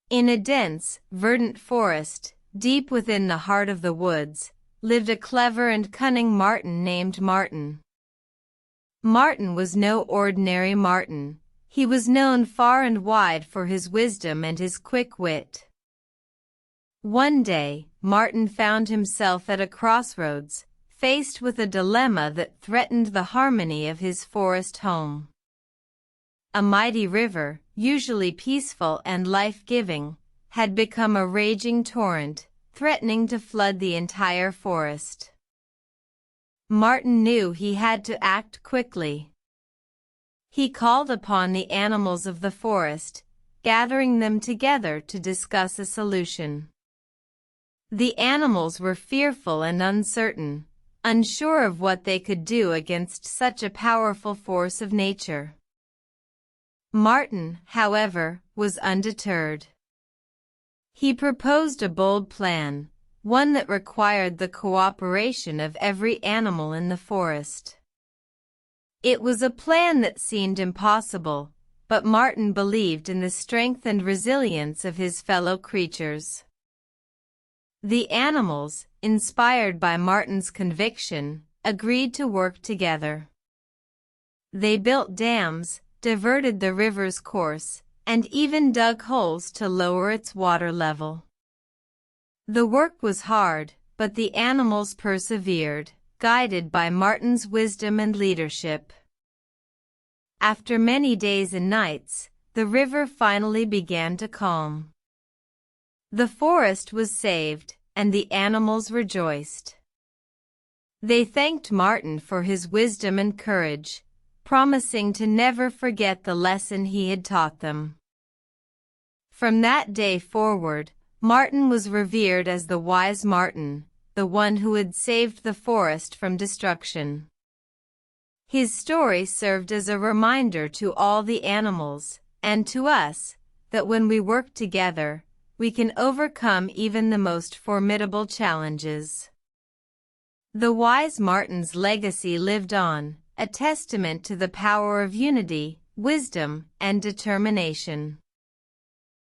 In a dense, verdant forest, deep within the heart of the woods, lived a clever and cunning marten named Marten. Marten was no ordinary marten. He was known far and wide for his wisdom and his quick wit. One day, Marten found himself at a crossroads, faced with a dilemma that threatened the harmony of his forest home. A mighty river, usually peaceful and life-giving, had become a raging torrent, threatening to flood the entire forest. Marten knew he had to act quickly. He called upon the animals of the forest, gathering them together to discuss a solution. The animals were fearful and uncertain, unsure of what they could do against such a powerful force of nature. Marten, however, was undeterred. He proposed a bold plan, one that required the cooperation of every animal in the forest. It was a plan that seemed impossible, but Marten believed in the strength and resilience of his fellow creatures. The animals, inspired by Marten's conviction, agreed to work together. They built dams, diverted the river's course, and even dug holes to lower its water level. The work was hard, but the animals persevered, guided by Marten's wisdom and leadership. After many days and nights, the river finally began to calm. The forest was saved, and the animals rejoiced. They thanked Marten for his wisdom and courage, promising to never forget the lesson he had taught them. From that day forward, Marten was revered as the Wise Marten, the one who had saved the forest from destruction. His story served as a reminder to all the animals, and to us, that when we work together, we can overcome even the most formidable challenges. The Wise Marten's legacy lived on, a testament to the power of unity, wisdom, and determination.